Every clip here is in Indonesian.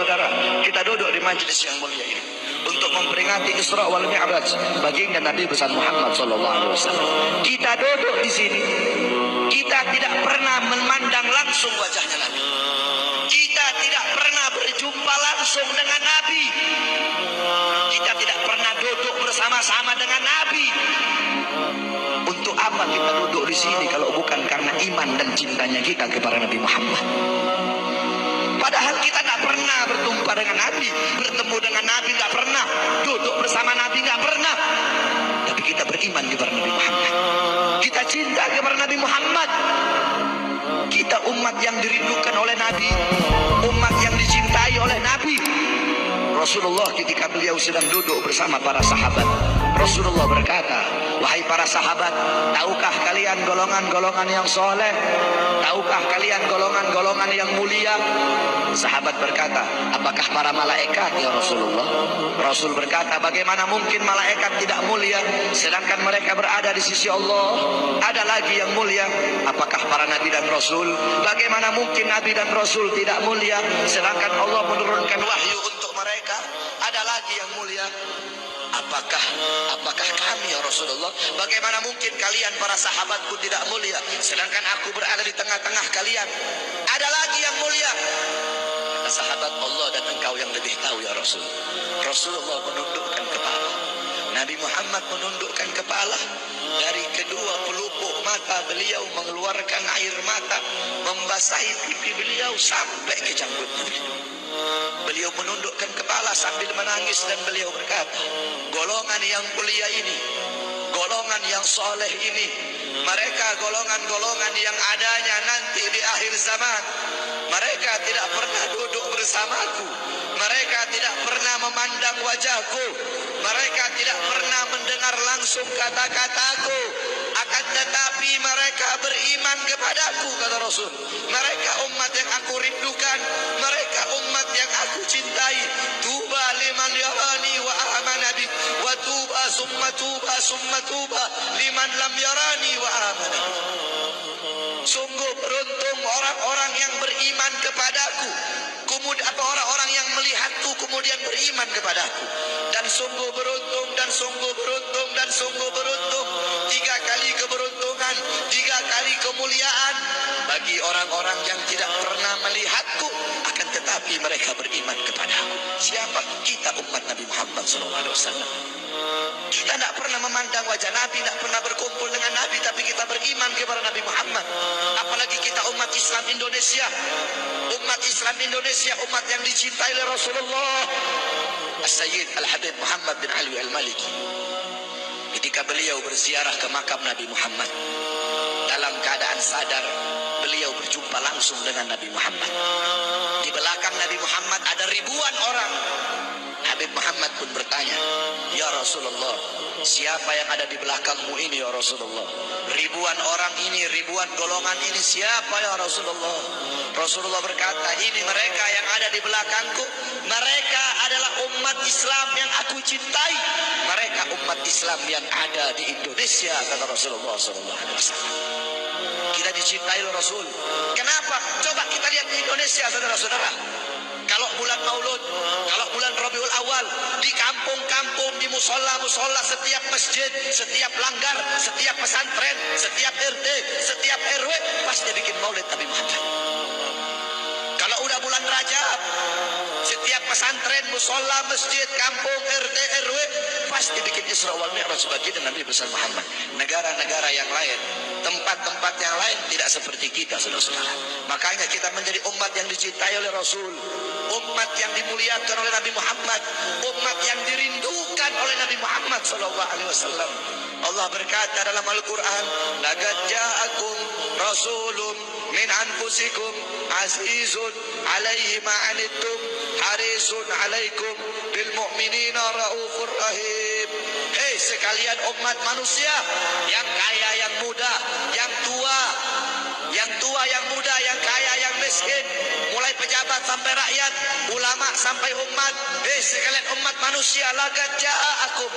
saudara-saudara, kita duduk di majelis yang mulia ini untuk memperingati Isra wal Mi'raj baginda Nabi besar Muhammad sallallahu alaihi wasallam. Kita duduk di sini, kita tidak pernah memandang langsung wajahnya Nabi. Kita tidak pernah berjumpa langsung dengan Nabi. Kita tidak pernah duduk bersama-sama dengan Nabi. Untuk apa kita duduk di sini kalau bukan karena iman dan cintanya kita kepada Nabi Muhammad? Padahal kita tidak pernah berjumpa dengan Nabi, bertemu dengan Nabi tidak pernah, duduk bersama Nabi tidak pernah. Tapi kita beriman kepada Nabi Muhammad. Kita cinta kepada Nabi Muhammad. Kita umat yang dirindukan oleh Nabi, umat yang dicintai oleh Nabi. Rasulullah ketika beliau sedang duduk bersama para sahabat, Rasulullah berkata, wahai para sahabat, tahukah kalian golongan-golongan yang soleh? Tahukah kalian golongan-golongan yang mulia? Sahabat berkata, apakah para malaikat ya Rasulullah? Rasul berkata, bagaimana mungkin malaikat tidak mulia sedangkan mereka berada di sisi Allah? Ada lagi yang mulia, apakah para nabi dan rasul? Bagaimana mungkin nabi dan rasul tidak mulia sedangkan Allah menurunkan wahyu untuk mereka? Ada lagi yang mulia, apakah kami ya Rasulullah? Bagaimana mungkin kalian para sahabatku tidak mulia sedangkan aku berada di tengah-tengah kalian? Ada lagi yang mulia. Kata sahabat, Allah dan engkau yang lebih tahu ya Rasul. Rasulullah menundukkan kepala, Nabi Muhammad menundukkan kepala. Dari kedua pelupuk mata beliau mengeluarkan air mata, membasahi pipi beliau sampai ke janggutnya beliau. Beliau menundukkan kepala sambil menangis dan beliau berkata, golongan yang mulia ini, golongan yang soleh ini, mereka golongan-golongan yang adanya nanti di akhir zaman. Mereka tidak pernah duduk bersamaku, mereka tidak pernah memandang wajahku, mereka tidak pernah mendengar langsung kata-kataku, akan tetapi mereka beriman kepadaku, kata Rasul. Mereka umat yang aku rindukan, mereka umat yang aku cintai. Tuba liman yarani wa amana bi, wa tuba summa tuba liman lam yarani wa amana bi. Sungguh beruntung orang-orang yang beriman kepadaku, kemudian atau orang-orang yang melihatku kemudian beriman kepadaku. Dan sungguh beruntung, dan sungguh beruntung, dan sungguh beruntung. 3 kali keberuntungan, 3 kali kemuliaan bagi orang-orang yang tidak pernah melihatku, akan tetapi mereka beriman kepadaku. Siapa? Kita umat Nabi Muhammad SAW. Kita tidak pernah memandang wajah Nabi, tidak pernah berkumpul dengan Nabi, tapi kita beriman kepada Nabi Muhammad. Apalagi kita umat Islam Indonesia. Umat Islam Indonesia, umat yang dicintai oleh Rasulullah. As-Sayyid Al-Habib Muhammad bin Ali Al-Maliki, ketika beliau berziarah ke makam Nabi Muhammad, dalam keadaan sadar beliau berjumpa langsung dengan Nabi Muhammad. Di belakang Nabi Muhammad ada ribuan orang. Habib Muhammad pun bertanya, ya Rasulullah, siapa yang ada di belakangmu ini ya Rasulullah? Ribuan orang ini, ribuan golongan ini, siapa ya Rasulullah? Rasulullah berkata, ini mereka yang ada di belakangku. Mereka adalah umat Islam yang aku cintai. Mereka umat Islam yang ada di Indonesia, kata Rasulullah SAW. Kita dicintai oleh Rasul. Kenapa? Coba kita lihat di Indonesia, saudara-saudara. Kalau bulan Maulud, kalau bulan Rabiul Awal, di kampung-kampung, di musola-musola, setiap masjid, setiap langgar, setiap pesantren, setiap RT, setiap RW, pasti bikin maulid Nabi Muhammad. Kalau udah bulan Rajab, setiap pesantren, musola, masjid, kampung, RT, RW, pasti bikin Isra wal Mi'raj baginda Nabi besar Muhammad. Negara-negara yang lain, tempat-tempat yang lain tidak seperti kita, saudara-saudara. Makanya kita menjadi umat yang dicintai oleh Rasul, umat yang dimuliakan oleh Nabi Muhammad, umat yang dirindukan oleh Nabi Muhammad SAW. Allah berkata dalam Al-Quran, laqad ja'akum rasulun min anfusikum azizun alaihi ma'anittum harisun alaikum bil mu'minina raufur rahim. Hei sekalian umat manusia, yang kaya, yang muda, yang tua, yang muda, yang kaya, yang miskin, mulai pejabat sampai rakyat, ulama sampai umat. Hei sekalian umat manusia, laqad ja'akum,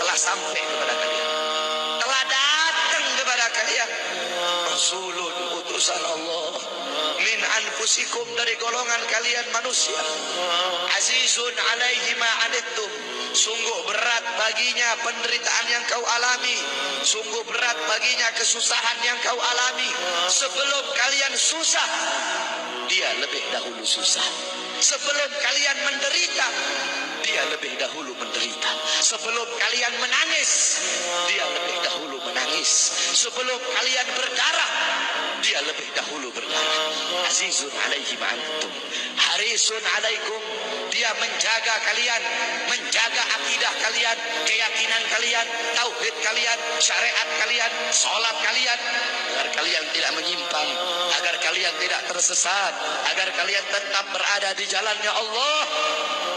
telah sampai kepada kalian, telah datang kepada kalian rasulun, utusan Allah, min anfusikum, dari golongan kalian manusia, azizun alaihi ma anittum, sungguh berat baginya penderitaan yang kau alami, sungguh berat baginya kesusahan yang kau alami. Sebelum kalian susah, dia lebih dahulu susah. Sebelum kalian menderita, dia lebih dahulu menderita. Sebelum kalian menangis, dia lebih dahulu menangis. Sebelum kalian berdarah, dia lebih dahulu berdarah. Azizun alaihi ma antum, harisun alaikum, dia menjaga kalian, menjaga akidah kalian, keyakinan kalian, tauhid kalian, syariat kalian, salat kalian, agar kalian tidak menyimpang, agar kalian tidak tersesat, agar kalian tetap berada di jalannya Allah.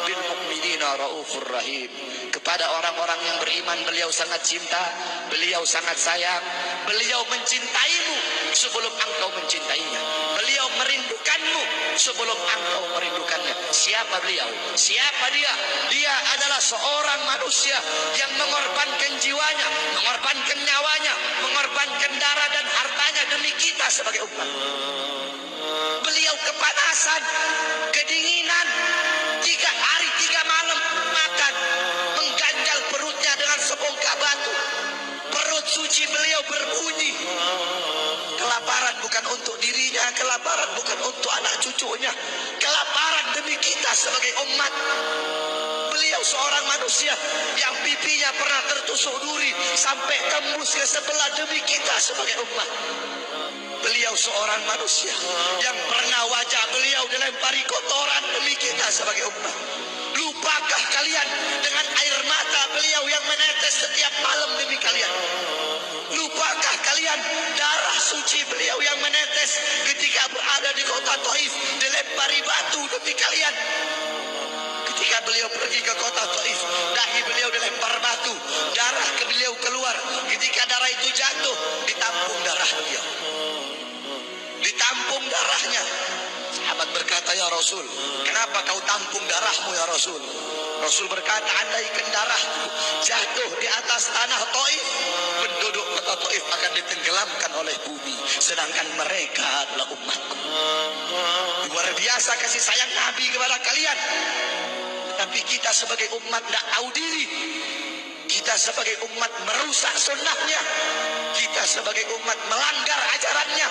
Bil mu'minina raufur rahim, kepada orang-orang yang beriman beliau sangat cinta, beliau sangat sayang, beliau mencintaimu sebelum engkau mencintainya, beliau merindukanmu sebelum engkau merindukannya. Siapa beliau? Siapa dia? Dia adalah seorang manusia yang mengorbankan jiwanya, mengorbankan nyawanya, mengorbankan darah dan hartanya demi kita sebagai umat. Beliau kepanasan, kedinginan, 3 hari 3 malam makan, mengganjal perutnya dengan sebongkah batu. Perut suci beliau berbunyi. Kelaparan bukan untuk dirinya, kelaparan bukan untuk anak cucunya, kelaparan demi kita sebagai umat. Beliau seorang manusia yang pipinya pernah tertusuk duri sampai tembus ke sebelah demi kita sebagai umat. Beliau seorang manusia yang pernah wajah beliau dilempari kotoran demi kita sebagai umat. Lupakah kalian dengan air mata beliau yang menetes setiap malam demi kalian? Lupakah kalian darah suci beliau yang menetes ketika berada di kota Taif, dilempari batu demi kalian? Ketika beliau pergi ke kota Taif, dahi beliau dilempar batu, darah ke beliau keluar. Ketika darah itu jatuh, ditampung darah beliau, ditampung darahnya. Sahabat berkata, ya Rasul, kenapa kau tampung darahmu ya Rasul? Rasul berkata, andaikan darahku jatuh di atas tanah Taif, penduduk kota Taif akan ditenggelamkan oleh bumi, sedangkan mereka adalah umatku. Luar biasa kasih sayang Nabi kepada kalian. Tetapi kita sebagai umat tidak tahu diri. Kita sebagai umat merusak sunnahnya. Kita sebagai umat melanggar ajarannya.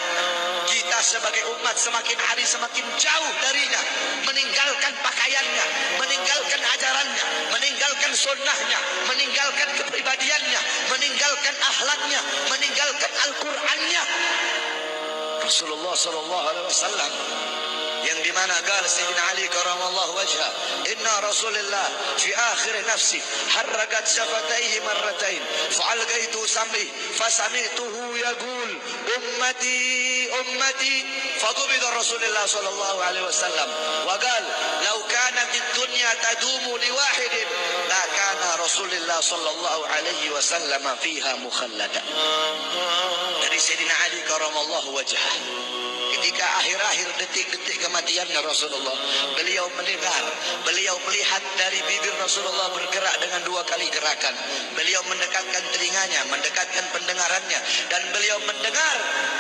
Kita sebagai umat semakin hari semakin jauh darinya, meninggalkan pakaiannya, meninggalkan ajarannya, meninggalkan sunnahnya, meninggalkan kepribadiannya, meninggalkan akhlaknya, meninggalkan Al-Qur'annya. Rasulullah sallallahu alaihi wasallam yang dimana qala Sayyidina Ali karamallahu wajha, inna Rasulullah fi akhir nafsi harragat syafataihi marratain fa'algaitu sam'i fasami'tuhu yaqul ummati ummati faqubida Rasulullah sallallahu alaihi wasallam wa qala law kanat ad-dunya tadumu li wahidin la kana Rasulullah sallallahu alaihi wasallam fiha mukhallada. Dari Sayyidina Ali karamallahu wajha, ketika akhir-akhir detik-detik kematiannya Rasulullah, beliau mendengar, beliau melihat dari bibir Rasulullah bergerak dengan 2 kali gerakan. Beliau mendekatkan telinganya, mendekatkan pendengarannya, dan beliau mendengar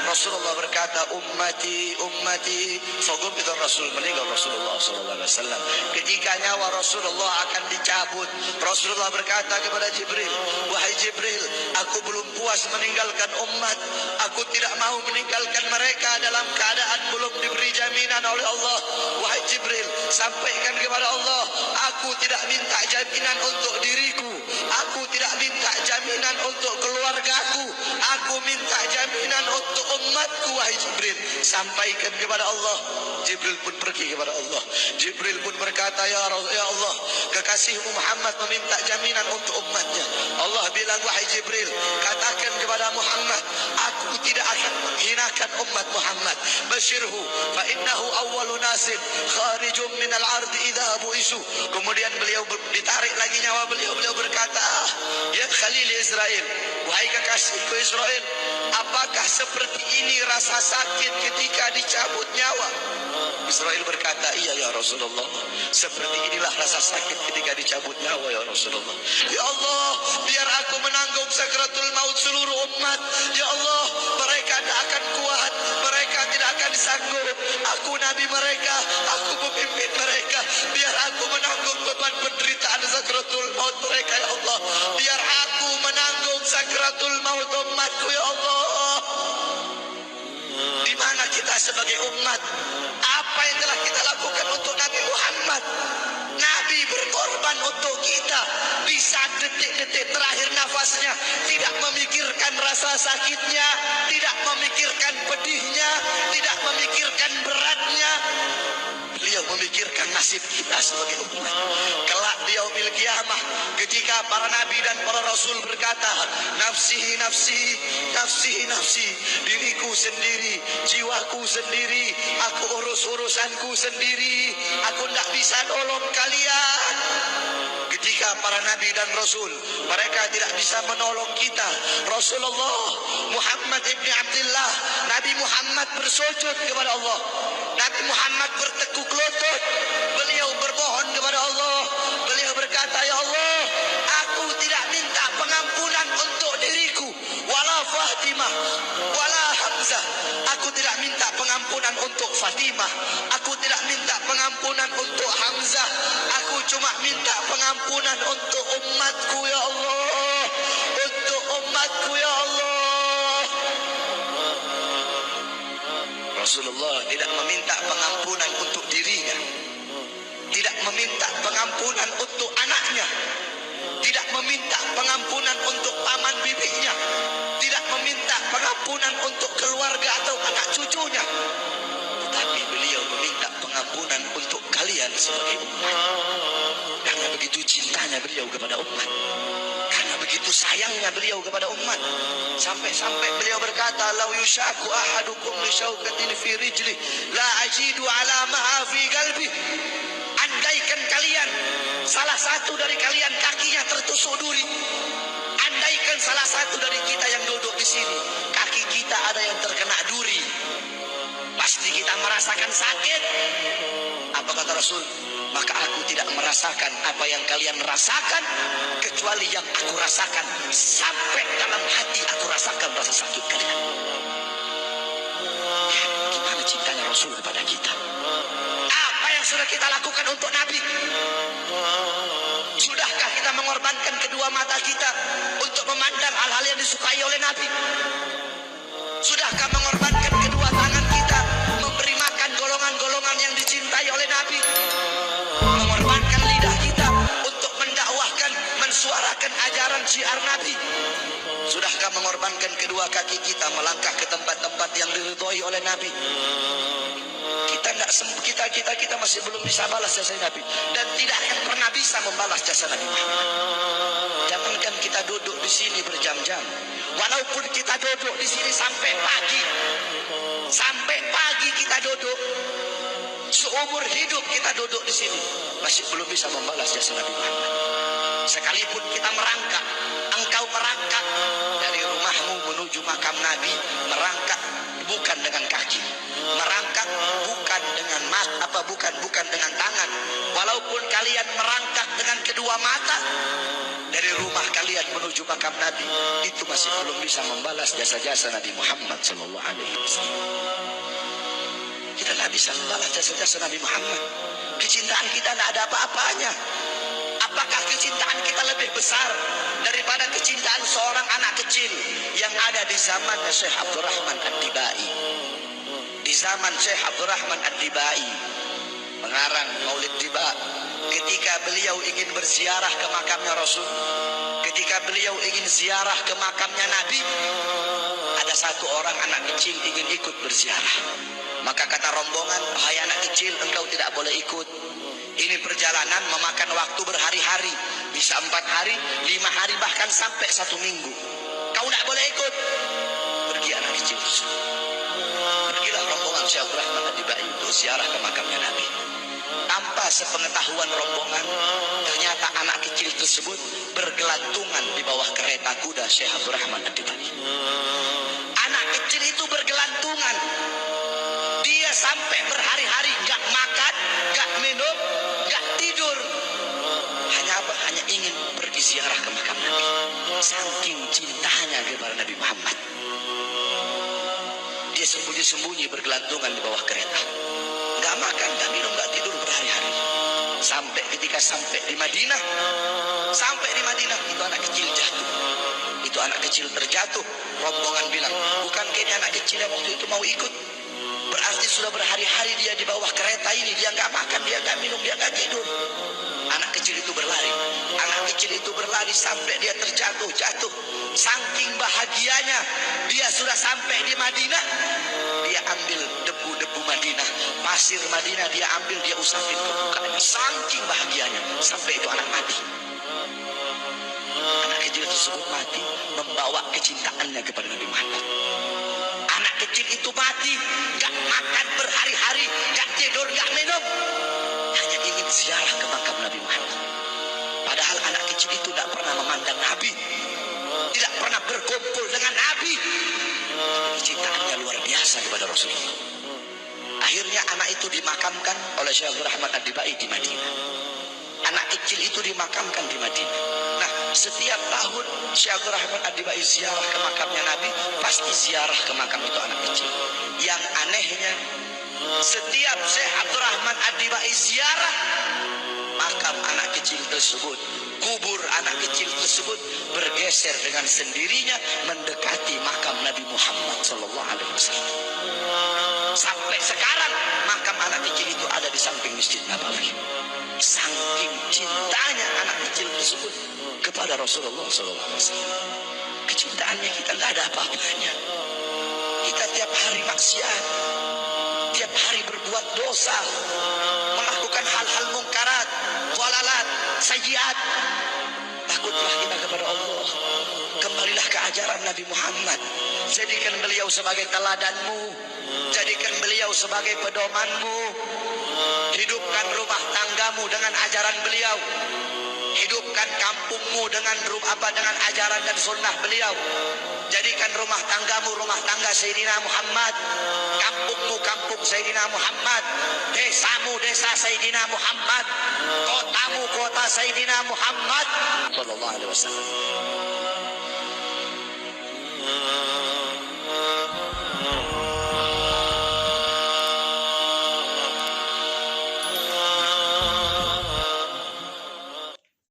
Rasulullah berkata, ummati, ummati. Fagubida Rasul, meninggal Rasulullah SAW. Ketika nyawa Rasulullah akan dicabut, Rasulullah berkata kepada Jibril, wahai Jibril, aku belum puas meninggalkan umat, aku tidak mau meninggalkan mereka dalam keadaan belum diberi jaminan oleh Allah. Wahai Jibril, sampaikan kepada Allah, aku tidak minta jaminan untuk diriku, aku tidak minta jaminan untuk keluargaku, aku minta jaminan untuk umatku. Wahai Jibril, sampaikan kepada Allah. Jibril pun pergi kepada Allah. Jibril pun berkata, ya Allah, kekasihmu Muhammad meminta jaminan untuk umatnya. Allah bilang, wahai Jibril, katakan kepada Muhammad, aku tidak akan menghinakan umat Muhammad. Basyirhu fa innahu awwalu nasin kharijum minal ardi idza bu'isu. Kemudian beliau ditarik lagi nyawa beliau. Beliau berkata, ya Khalil Israel, wahai kekasihku Israel, apakah seperti ini rasa sakit ketika dicabut nyawa? Israel berkata, iya ya Rasulullah, seperti inilah rasa sakit ketika dicabut nyawa ya Rasulullah. Ya Allah, biar aku menanggung sakratul maut seluruh umat. Ya Allah, mereka tidak akan kuat, mereka tidak akan sanggup. Aku nabi mereka, aku pemimpin mereka. Biar aku menanggung beban penderitaan sakratul maut mereka ya Allah. Biar aku menanggung sakratul maut umatku ya Allah. Di mana kita sebagai umat? Apa yang telah kita lakukan untuk Nabi Muhammad? Nabi berkorban untuk kita di saat detik-detik terakhir nafasnya, tidak memikirkan rasa sakitnya, tidak memikirkan pedihnya, tidak memikirkan beratnya. Beliau memikirkan nasib kita sebagai umat. Kelak di yaumil qiyamah, ketika para nabi dan para rasul berkata, nafsi, nafsi, nafsi, nafsi, diriku sendiri, jiwaku sendiri, aku urus urusanku sendiri, aku tidak bisa nolong kalian. Ketika para nabi dan rasul, mereka tidak bisa menolong kita. Rasulullah Muhammad ibn Abdullah, Nabi Muhammad bersujud kepada Allah. Nabi Muhammad bertekuk lutut. Beliau bermohon kepada Allah. Beliau berkata, ya Allah, aku tidak minta pengampunan untuk diriku, wala Fatimah, wala Hamzah. Aku tidak minta pengampunan untuk Fatimah. Aku tidak minta pengampunan untuk Hamzah. Aku cuma minta pengampunan untuk umatku ya Allah. Untuk umatku ya Allah. Rasulullah tidak meminta pengampunan untuk dirinya, tidak meminta pengampunan untuk anaknya, tidak meminta pengampunan untuk paman bibinya, tidak meminta pengampunan untuk keluarga atau anak cucunya, tetapi beliau meminta pengampunan untuk kalian sebagai umat. Karena begitu cintanya beliau kepada umat, karena begitu sayangnya beliau kepada umat, sampai-sampai beliau berkata, lau yushaku ahadukum li syaukatin fi rijli la ajidu alamaha fi qalbi. Andaikan kalian, salah satu dari kalian kakinya tertusuk duri, andaikan salah satu dari kita yang duduk di sini kaki kita ada yang terkena duri, pasti kita merasakan sakit. Apa kata Rasul? Maka aku tidak merasakan apa yang kalian rasakan, kecuali yang aku rasakan. Sampai dalam hati aku rasakan rasa sakit kalian. Ya, gimana cintanya Rasul kepada kita? Apa yang sudah kita lakukan untuk Nabi? Sudahkah kita mengorbankan kedua mata kita untuk memandang hal-hal yang disukai oleh Nabi? Sudahkah mengorbankan kedua tangan kita memberi makan golongan-golongan yang dicintai oleh Nabi? Mengorbankan lidah kita untuk mendakwahkan, mensuarakan ajaran syiar Nabi? Sudahkah mengorbankan kedua kaki kita melangkah ke tempat-tempat yang diridhoi oleh Nabi? Kita masih belum bisa balas jasa Nabi, dan tidak akan pernah bisa membalas jasa Nabi Muhammad. Jangankan kita duduk di sini berjam-jam, walaupun kita duduk di sini sampai pagi kita duduk, seumur hidup kita duduk di sini, masih belum bisa membalas jasa Nabi Muhammad. Sekalipun kita merangkak, engkau merangkak dari rumahmu menuju makam Nabi, merangkak bukan dengan kaki, merangkak bukan dengan bukan dengan tangan. Walaupun kalian merangkak dengan kedua mata dari rumah kalian menuju makam Nabi, itu masih belum bisa membalas jasa-jasa Nabi Muhammad sallallahu alaihi wasallam. Kita tidak bisa membalas jasa-jasa Nabi Muhammad. Kecintaan kita tidak ada apa-apanya. Apakah kecintaan kita lebih besar daripada kecintaan seorang anak kecil yang ada di zamannya Syekh Abdurrahman Ad-Dibai? Di zaman Syekh Abdurrahman Ad-Dibai, pengarang Maulid Diba, ketika beliau ingin berziarah ke makamnya Rasul, ketika beliau ingin ziarah ke makamnya Nabi, ada satu orang anak kecil ingin ikut berziarah. Maka kata rombongan, "Hai anak kecil, engkau tidak boleh ikut. Ini perjalanan memakan waktu berhari-hari, bisa 4 hari, 5 hari, bahkan sampai 1 minggu. Kau tidak boleh ikut." Pergi anak kecil tersebut. Pergilah rombongan Syekh Abdurrahman Ad-Dibai untuk ziarah ke makamnya Nabi. Tanpa sepengetahuan rombongan, ternyata anak kecil tersebut bergelantungan di bawah kereta kuda Syekh Abdurrahman Ad-Dibai. Anak kecil itu bergelantungan. Dia dia sampai berhari-hari gak makan, gak minum, gak tidur. Hanya apa? Hanya ingin pergi ziarah ke makam Nabi. Saking cintanya kepada Nabi Muhammad. Dia sembunyi-sembunyi bergelantungan di bawah kereta. Gak makan, gak minum, gak tidur berhari-hari. Sampai ketika sampai di Madinah, itu anak kecil jatuh. Itu anak kecil terjatuh. Rombongan bilang, bukan kayaknya anak kecil yang waktu itu mau ikut. Berarti sudah berhari-hari dia di bawah kereta ini. Dia gak makan, dia gak minum, dia gak tidur. Anak kecil itu berlari. Anak kecil itu berlari sampai dia jatuh. Saking bahagianya, dia sudah sampai di Madinah. Dia ambil debu-debu Madinah, pasir Madinah, dia ambil, dia usapin ke mukanya. Saking bahagianya, sampai itu anak mati. Anak kecil tersebut mati membawa kecintaannya kepada Nabi Muhammad. Anak kecil itu mati, gak makan berhari-hari, gak tidur, gak minum, hanya ingin ziarah ke makam Nabi Muhammad. Padahal anak kecil itu tidak pernah memandang Nabi, tidak pernah berkumpul dengan Nabi. Kecintaannya luar biasa kepada Rasulullah. Akhirnya anak itu dimakamkan oleh Syekh Abdul Rahman Ad-Dibai di Madinah. Anak kecil itu dimakamkan di Madinah. Nah, setiap tahun Syekh Abdul Rahman Ad-Dibai ziarah ke makamnya Nabi, pasti ziarah ke makam itu anak kecil. Yang anehnya, setiap Syekh Abdul Rahman Ad-Dibai ziarah, makam anak kecil tersebut, kubur anak kecil tersebut bergeser dengan sendirinya mendekati makam Nabi Muhammad SAW. Sampai sekarang makam anak kecil itu ada di samping Masjid Nabawi. Saking cintanya anak kecil tersebut kepada Rasulullah SAW. Kecintaannya kita nggak ada apa-apanya. Kita tiap hari maksiat, tiap hari berbuat dosa, melakukan hal-hal mungkarat, dhalalat, sayyiat. Takutlah kita kepada Allah. Kembalilah ke ajaran Nabi Muhammad. Jadikan beliau sebagai teladanmu, jadikan beliau sebagai pedomanmu. Hidupkan rumah tanggamu dengan ajaran beliau. Hidupkan kampungmu dengan ajaran dan sunnah beliau. Jadikan rumah tanggamu rumah tangga Sayyidina Muhammad, kampungmu kampung Sayyidina Muhammad, desamu desa Sayyidina Muhammad, kotamu kota Sayyidina Muhammad sallallahu alaihi wasallam.